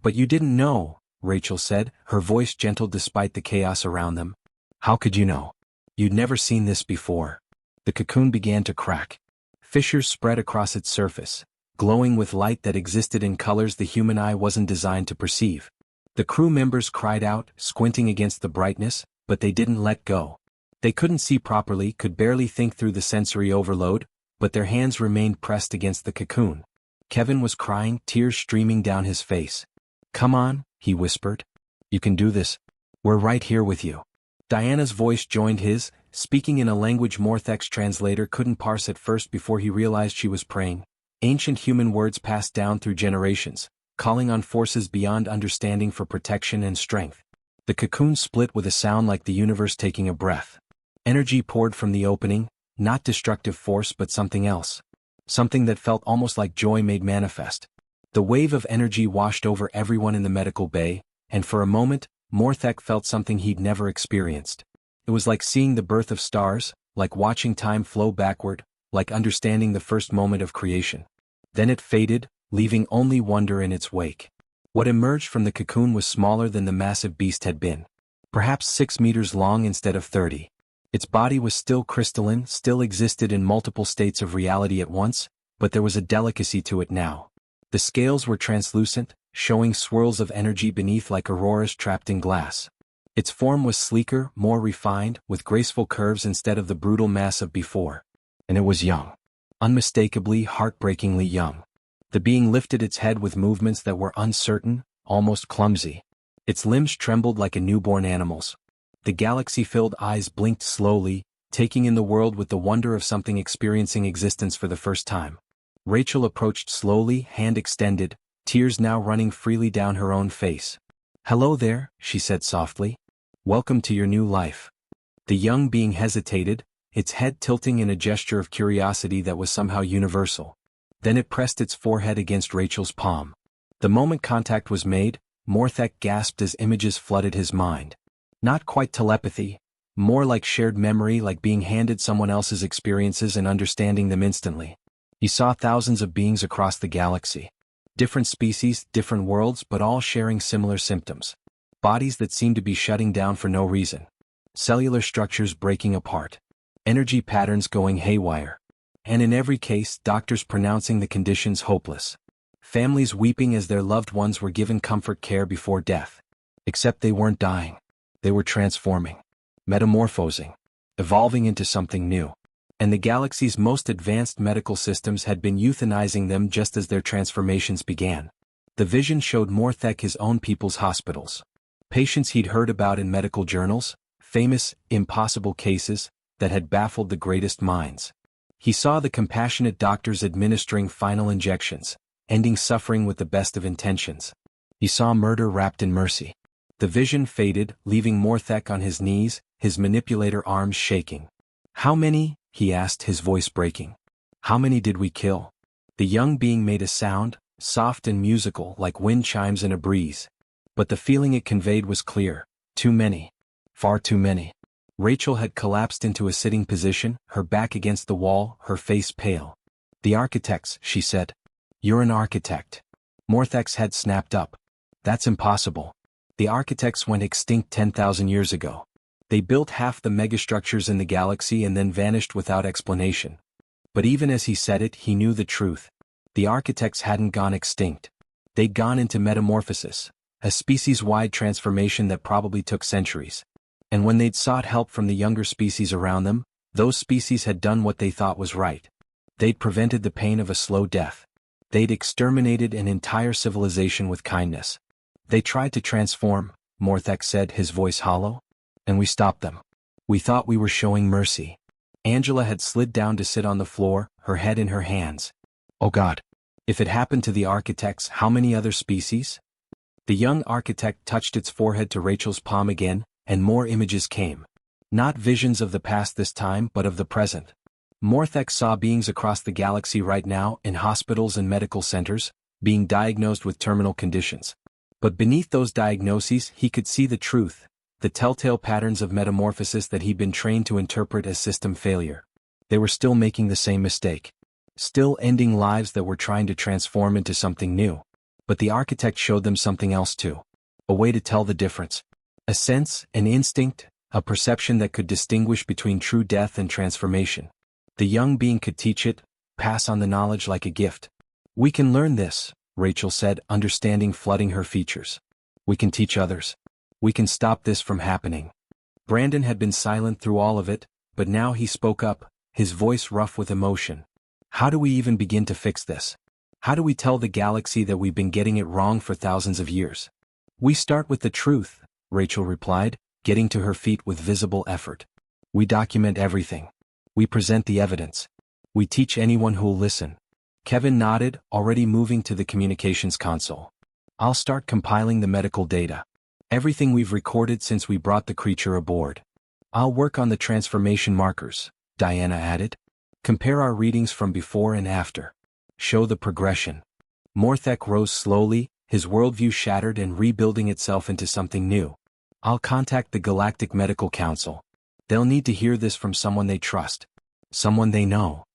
But you didn't know, Rachel said, her voice gentle despite the chaos around them. How could you know? You'd never seen this before. The cocoon began to crack. Fissures spread across its surface, glowing with light that existed in colors the human eye wasn't designed to perceive. The crew members cried out, squinting against the brightness, but they didn't let go. They couldn't see properly, could barely think through the sensory overload, but their hands remained pressed against the cocoon. Kevin was crying, tears streaming down his face. Come on, he whispered. You can do this. We're right here with you. Diana's voice joined his, speaking in a language Morthek's translator couldn't parse at first before he realized she was praying. Ancient human words passed down through generations, calling on forces beyond understanding for protection and strength. The cocoon split with a sound like the universe taking a breath. Energy poured from the opening, not destructive force but something else. Something that felt almost like joy made manifest. The wave of energy washed over everyone in the medical bay, and for a moment, Morthek felt something he'd never experienced. It was like seeing the birth of stars, like watching time flow backward, like understanding the first moment of creation. Then it faded, leaving only wonder in its wake. What emerged from the cocoon was smaller than the massive beast had been. Perhaps 6 meters long instead of 30. Its body was still crystalline, still existed in multiple states of reality at once, but there was a delicacy to it now. The scales were translucent, showing swirls of energy beneath like auroras trapped in glass. Its form was sleeker, more refined, with graceful curves instead of the brutal mass of before. And it was young. Unmistakably, heartbreakingly young. The being lifted its head with movements that were uncertain, almost clumsy. Its limbs trembled like a newborn animal's. The galaxy-filled eyes blinked slowly, taking in the world with the wonder of something experiencing existence for the first time. Rachel approached slowly, hand extended, tears now running freely down her own face. "Hello there," she said softly. "Welcome to your new life." The young being hesitated, its head tilting in a gesture of curiosity that was somehow universal. Then it pressed its forehead against Rachel's palm. The moment contact was made, Morthek gasped as images flooded his mind. Not quite telepathy, more like shared memory, like being handed someone else's experiences and understanding them instantly. He saw thousands of beings across the galaxy. Different species, different worlds, but all sharing similar symptoms. Bodies that seemed to be shutting down for no reason. Cellular structures breaking apart. Energy patterns going haywire. And in every case, doctors pronouncing the conditions hopeless. Families weeping as their loved ones were given comfort care before death. Except they weren't dying. They were transforming. Metamorphosing. Evolving into something new. And the galaxy's most advanced medical systems had been euthanizing them just as their transformations began. The vision showed Morthek his own people's hospitals. Patients he'd heard about in medical journals, famous, impossible cases that had baffled the greatest minds. He saw the compassionate doctors administering final injections, ending suffering with the best of intentions. He saw murder wrapped in mercy. The vision faded, leaving Morthek on his knees, his manipulator arms shaking. "How many?" he asked, his voice breaking. "How many did we kill?" The young being made a sound, soft and musical like wind chimes in a breeze. But the feeling it conveyed was clear. Too many. Far too many. Rachel had collapsed into a sitting position, her back against the wall, her face pale. "The architects," she said. "You're an architect." Morthek's head snapped up. "That's impossible. The architects went extinct 10,000 years ago. They built half the megastructures in the galaxy and then vanished without explanation." But even as he said it, he knew the truth. The architects hadn't gone extinct. They'd gone into metamorphosis, a species-wide transformation that probably took centuries. And when they'd sought help from the younger species around them, those species had done what they thought was right. They'd prevented the pain of a slow death. They'd exterminated an entire civilization with kindness. "They tried to transform," Morthek said, his voice hollow. "And we stopped them. We thought we were showing mercy." Angela had slid down to sit on the floor, her head in her hands. "Oh God. If it happened to the architects, how many other species?" The young architect touched its forehead to Rachel's palm again, and more images came. Not visions of the past this time, but of the present. Morthek saw beings across the galaxy right now, in hospitals and medical centers, being diagnosed with terminal conditions. But beneath those diagnoses, he could see the truth, the telltale patterns of metamorphosis that he'd been trained to interpret as system failure. They were still making the same mistake. Still ending lives that were trying to transform into something new. But the architect showed them something else too. A way to tell the difference. A sense, an instinct, a perception that could distinguish between true death and transformation. The young being could teach it, pass on the knowledge like a gift. "We can learn this," Rachel said, understanding flooding her features. "We can teach others. We can stop this from happening." Brandon had been silent through all of it, but now he spoke up, his voice rough with emotion. "How do we even begin to fix this? How do we tell the galaxy that we've been getting it wrong for thousands of years?" "We start with the truth," Rachel replied, getting to her feet with visible effort. "We document everything. We present the evidence. We teach anyone who'll listen." Kevin nodded, already moving to the communications console. "I'll start compiling the medical data. Everything we've recorded since we brought the creature aboard. I'll work on the transformation markers," Diana added. "Compare our readings from before and after. Show the progression." Morthek rose slowly, his worldview shattered and rebuilding itself into something new. "I'll contact the Galactic Medical Council. They'll need to hear this from someone they trust. Someone they know."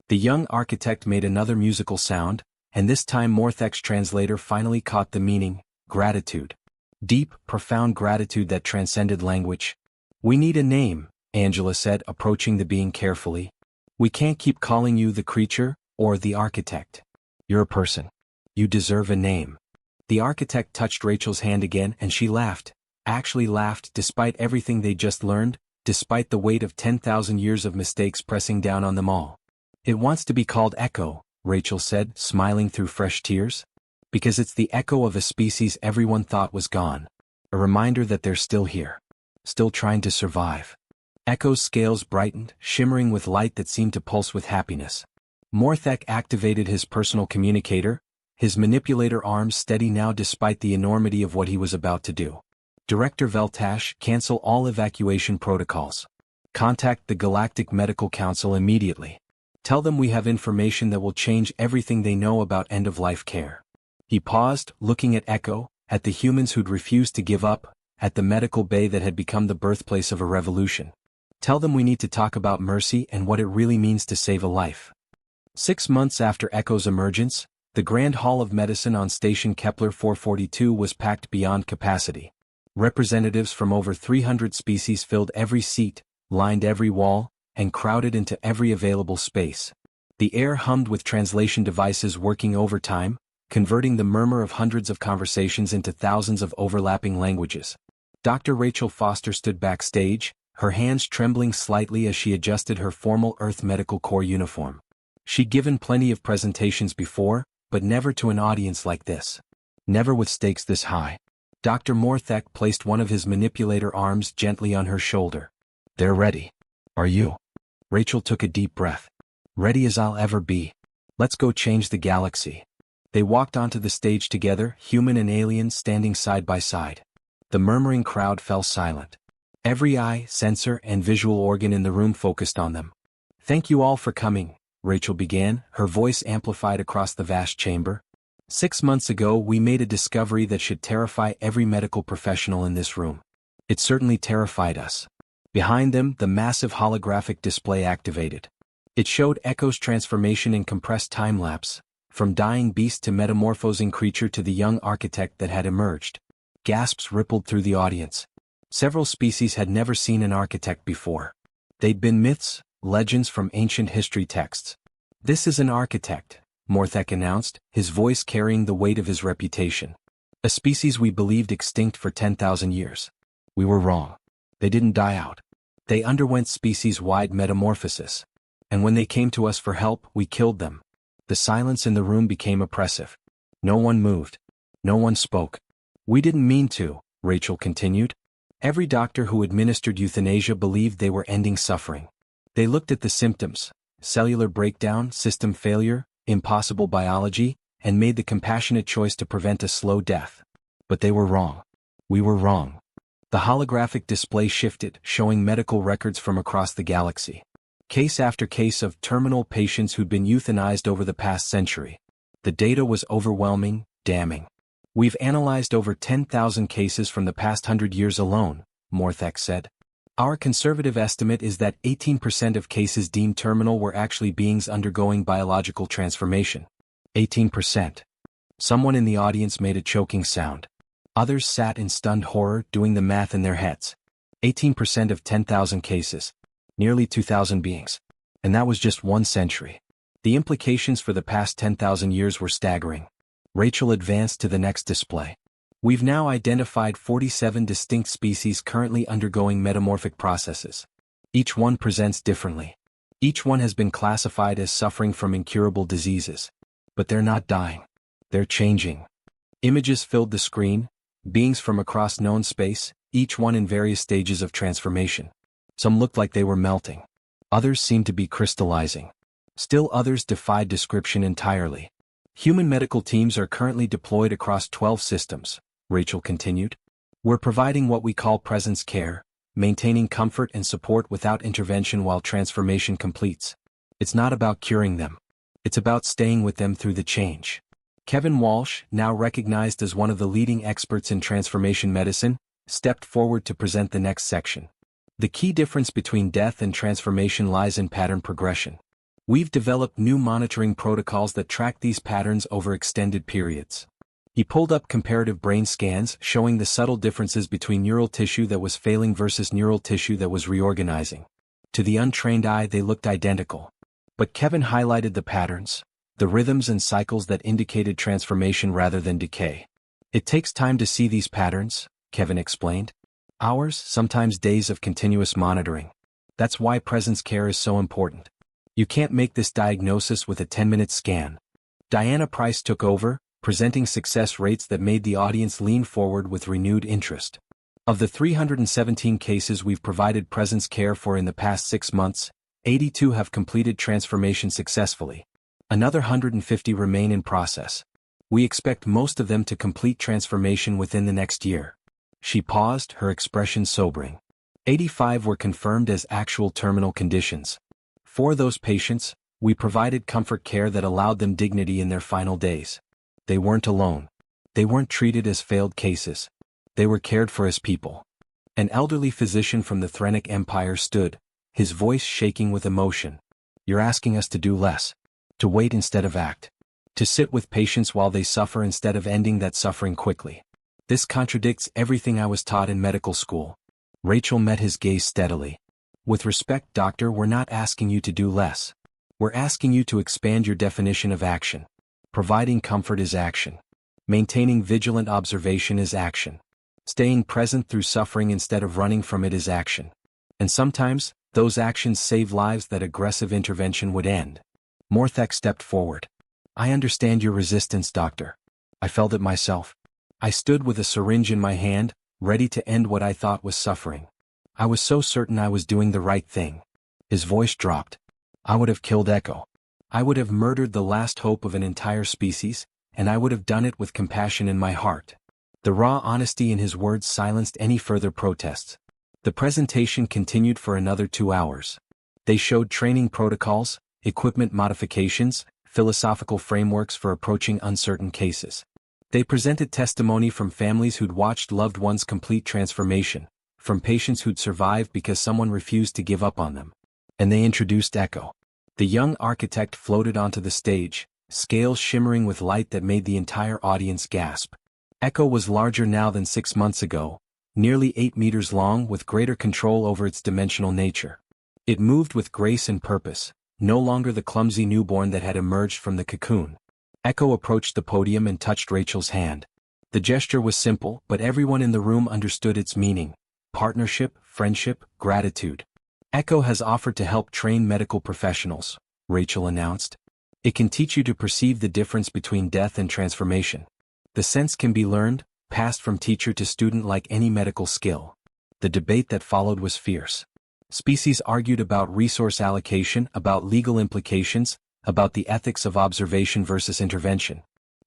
The young architect made another musical sound, and this time Morthek's translator finally caught the meaning: gratitude. Deep, profound gratitude that transcended language. "We need a name," Angela said, approaching the being carefully. We can't keep calling you the creature, or the architect. You're a person. You deserve a name. The architect touched Rachel's hand again and she laughed. Actually laughed despite everything they just learned, despite the weight of 10,000 years of mistakes pressing down on them all. It wants to be called Echo, Rachel said, smiling through fresh tears. Because it's the echo of a species everyone thought was gone. A reminder that they're still here. Still trying to survive. Echo's scales brightened, shimmering with light that seemed to pulse with happiness. Morthek activated his personal communicator, his manipulator arms steady now despite the enormity of what he was about to do. Director Veltash, cancel all evacuation protocols. Contact the Galactic Medical Council immediately. Tell them we have information that will change everything they know about end-of-life care. He paused, looking at Echo, at the humans who'd refused to give up, at the medical bay that had become the birthplace of a revolution. Tell them we need to talk about mercy and what it really means to save a life. 6 months after Echo's emergence, the Grand Hall of Medicine on Station Kepler 442 was packed beyond capacity. Representatives from over 300 species filled every seat, lined every wall, and crowded into every available space. The air hummed with translation devices working overtime, converting the murmur of hundreds of conversations into thousands of overlapping languages. Dr. Rachel Foster stood backstage, her hands trembling slightly as she adjusted her formal Earth Medical Corps uniform. She'd given plenty of presentations before, but never to an audience like this. Never with stakes this high. Dr. Morthek placed one of his manipulator arms gently on her shoulder. They're ready. Are you? Rachel took a deep breath. Ready as I'll ever be. Let's go change the galaxy. They walked onto the stage together, human and alien standing side by side. The murmuring crowd fell silent. Every eye, sensor, and visual organ in the room focused on them. Thank you all for coming, Rachel began, her voice amplified across the vast chamber. 6 months ago we made a discovery that should terrify every medical professional in this room. It certainly terrified us. Behind them, the massive holographic display activated. It showed Echo's transformation in compressed time-lapse, from dying beast to metamorphosing creature to the young architect that had emerged. Gasps rippled through the audience. Several species had never seen an architect before. They'd been myths, legends from ancient history texts. This is an architect, Morthek announced, his voice carrying the weight of his reputation. A species we believed extinct for 10,000 years. We were wrong. They didn't die out. They underwent species-wide metamorphosis. And when they came to us for help, we killed them. The silence in the room became oppressive. No one moved. No one spoke. We didn't mean to, Rachel continued. Every doctor who administered euthanasia believed they were ending suffering. They looked at the symptoms, cellular breakdown, system failure, impossible biology, and made the compassionate choice to prevent a slow death. But they were wrong. We were wrong. The holographic display shifted, showing medical records from across the galaxy. Case after case of terminal patients who'd been euthanized over the past century. The data was overwhelming, damning. We've analyzed over 10,000 cases from the past 100 years alone, Morthek said. Our conservative estimate is that 18% of cases deemed terminal were actually beings undergoing biological transformation. 18%. Someone in the audience made a choking sound. Others sat in stunned horror, doing the math in their heads. 18% of 10,000 cases. Nearly 2,000 beings. And that was just 1 century. The implications for the past 10,000 years were staggering. Rachel advanced to the next display. We've now identified 47 distinct species currently undergoing metamorphic processes. Each one presents differently. Each one has been classified as suffering from incurable diseases. But they're not dying. They're changing. Images filled the screen, beings from across known space, each one in various stages of transformation. Some looked like they were melting. Others seemed to be crystallizing. Still others defied description entirely. Human medical teams are currently deployed across 12 systems, Rachel continued. We're providing what we call presence care, maintaining comfort and support without intervention while transformation completes. It's not about curing them. It's about staying with them through the change. Kevin Walsh, now recognized as one of the leading experts in transformation medicine, stepped forward to present the next section. The key difference between death and transformation lies in pattern progression. We've developed new monitoring protocols that track these patterns over extended periods. He pulled up comparative brain scans showing the subtle differences between neural tissue that was failing versus neural tissue that was reorganizing. To the untrained eye they looked identical. But Kevin highlighted the patterns, the rhythms and cycles that indicated transformation rather than decay. It takes time to see these patterns, Kevin explained. Hours, sometimes days of continuous monitoring. That's why presence care is so important. You can't make this diagnosis with a 10-minute scan. Diana Price took over, presenting success rates that made the audience lean forward with renewed interest. Of the 317 cases we've provided presence care for in the past 6 months, 82 have completed transformation successfully. Another 150 remain in process. We expect most of them to complete transformation within the next year. She paused, her expression sobering. 85 were confirmed as actual terminal conditions. For those patients, we provided comfort care that allowed them dignity in their final days. They weren't alone. They weren't treated as failed cases. They were cared for as people. An elderly physician from the Threnic Empire stood, his voice shaking with emotion. You're asking us to do less. To wait instead of act. To sit with patients while they suffer instead of ending that suffering quickly. This contradicts everything I was taught in medical school. Rachel met his gaze steadily. With respect, doctor, we're not asking you to do less. We're asking you to expand your definition of action. Providing comfort is action. Maintaining vigilant observation is action. Staying present through suffering instead of running from it is action. And sometimes, those actions save lives that aggressive intervention would end. Morthek stepped forward. I understand your resistance, doctor. I felt it myself. I stood with a syringe in my hand, ready to end what I thought was suffering. I was so certain I was doing the right thing. His voice dropped. I would have killed Echo. I would have murdered the last hope of an entire species, and I would have done it with compassion in my heart. The raw honesty in his words silenced any further protests. The presentation continued for another 2 hours. They showed training protocols, equipment modifications, philosophical frameworks for approaching uncertain cases. They presented testimony from families who'd watched loved ones complete transformation, from patients who'd survived because someone refused to give up on them. And they introduced Echo. The young architect floated onto the stage, scales shimmering with light that made the entire audience gasp. Echo was larger now than 6 months ago, nearly 8 meters long with greater control over its dimensional nature. It moved with grace and purpose, no longer the clumsy newborn that had emerged from the cocoon. Echo approached the podium and touched Rachel's hand. The gesture was simple, but everyone in the room understood its meaning. Partnership, friendship, gratitude. Echo has offered to help train medical professionals, Rachel announced. It can teach you to perceive the difference between death and transformation. The sense can be learned, passed from teacher to student like any medical skill. The debate that followed was fierce. Species argued about resource allocation, about legal implications, about the ethics of observation versus intervention.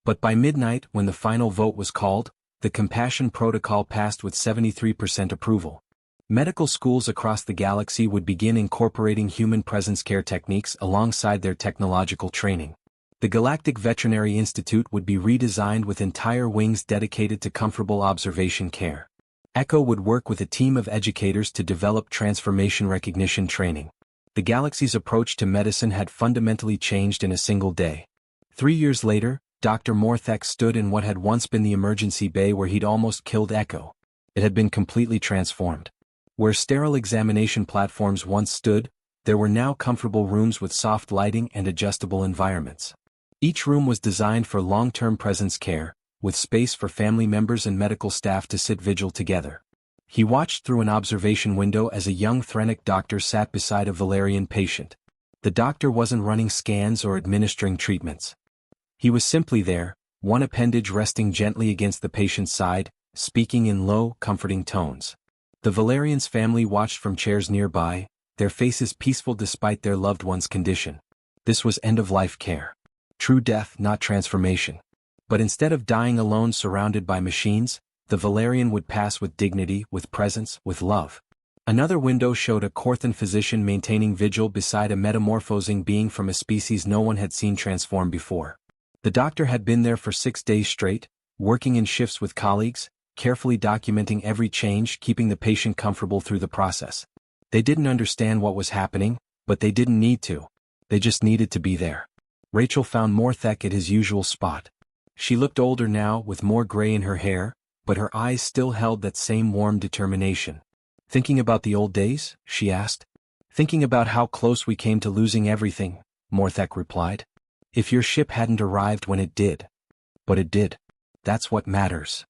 But by midnight, when the final vote was called, the compassion protocol passed with 73% approval. Medical schools across the galaxy would begin incorporating human presence care techniques alongside their technological training. The Galactic Veterinary Institute would be redesigned with entire wings dedicated to comfortable observation care. Echo would work with a team of educators to develop transformation recognition training. The galaxy's approach to medicine had fundamentally changed in a single day. 3 years later, Dr. Morthek stood in what had once been the emergency bay where he'd almost killed Echo. It had been completely transformed. Where sterile examination platforms once stood, there were now comfortable rooms with soft lighting and adjustable environments. Each room was designed for long-term presence care, with space for family members and medical staff to sit vigil together. He watched through an observation window as a young Threnic doctor sat beside a Valerian patient. The doctor wasn't running scans or administering treatments. He was simply there, one appendage resting gently against the patient's side, speaking in low, comforting tones. The Valerian's family watched from chairs nearby, their faces peaceful despite their loved one's condition. This was end-of-life care. True death, not transformation. But instead of dying alone surrounded by machines, the Valerian would pass with dignity, with presence, with love. Another window showed a Corthan physician maintaining vigil beside a metamorphosing being from a species no one had seen transform before. The doctor had been there for 6 days straight, working in shifts with colleagues, carefully documenting every change, keeping the patient comfortable through the process. They didn't understand what was happening, but they didn't need to. They just needed to be there. Rachel found Morthek at his usual spot. She looked older now, with more gray in her hair, but her eyes still held that same warm determination. "Thinking about the old days?" she asked. "Thinking about how close we came to losing everything," Morthek replied. "If your ship hadn't arrived when it did." "But it did. That's what matters."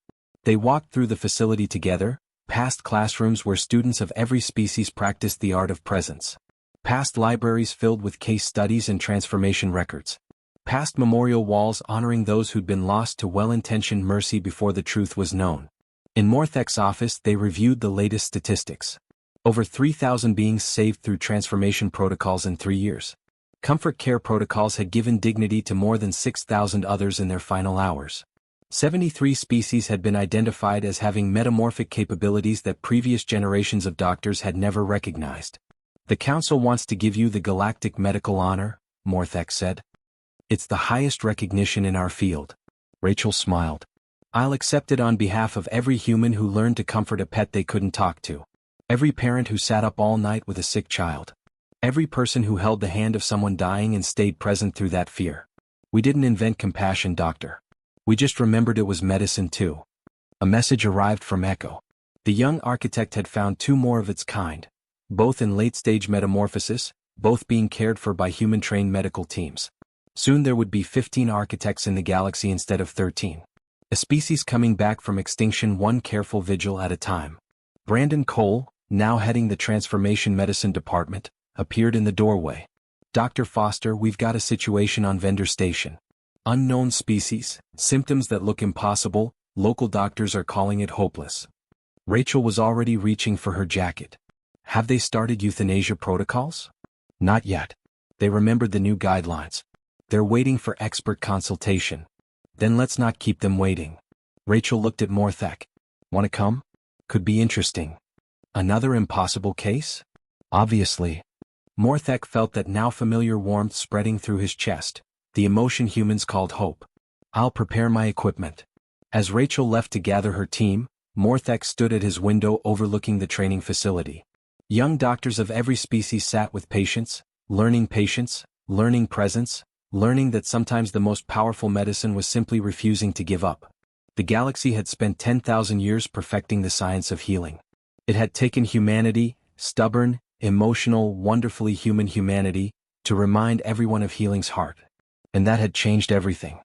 They walked through the facility together, past classrooms where students of every species practiced the art of presence. Past libraries filled with case studies and transformation records. Past memorial walls honoring those who'd been lost to well-intentioned mercy before the truth was known. In Morthek's office they reviewed the latest statistics. Over 3,000 beings saved through transformation protocols in 3 years. Comfort care protocols had given dignity to more than 6,000 others in their final hours. 73 species had been identified as having metamorphic capabilities that previous generations of doctors had never recognized. "The Council wants to give you the Galactic Medical Honor," Morthek said. "It's the highest recognition in our field." Rachel smiled. "I'll accept it on behalf of every human who learned to comfort a pet they couldn't talk to. Every parent who sat up all night with a sick child. Every person who held the hand of someone dying and stayed present through that fear. We didn't invent compassion, Doctor. We just remembered it was medicine too." A message arrived from Echo. The young architect had found 2 more of its kind, both in late-stage metamorphosis, both being cared for by human-trained medical teams. Soon there would be 15 architects in the galaxy instead of 13. A species coming back from extinction, one careful vigil at a time. Brandon Cole, now heading the Transformation Medicine Department, appeared in the doorway. "Dr. Foster, we've got a situation on Vendor Station. Unknown species, symptoms that look impossible, local doctors are calling it hopeless." Rachel was already reaching for her jacket. "Have they started euthanasia protocols?" "Not yet. They remembered the new guidelines. They're waiting for expert consultation." "Then let's not keep them waiting." Rachel looked at Morthek. "Want to come? Could be interesting." "Another impossible case?" "Obviously." Morthek felt that now familiar warmth spreading through his chest, the emotion humans called hope. "I'll prepare my equipment." As Rachel left to gather her team, Morthek stood at his window overlooking the training facility. Young doctors of every species sat with patience, learning presence, learning that sometimes the most powerful medicine was simply refusing to give up. The galaxy had spent 10,000 years perfecting the science of healing. It had taken humanity, stubborn, emotional, wonderfully human humanity, to remind everyone of healing's heart. And that had changed everything.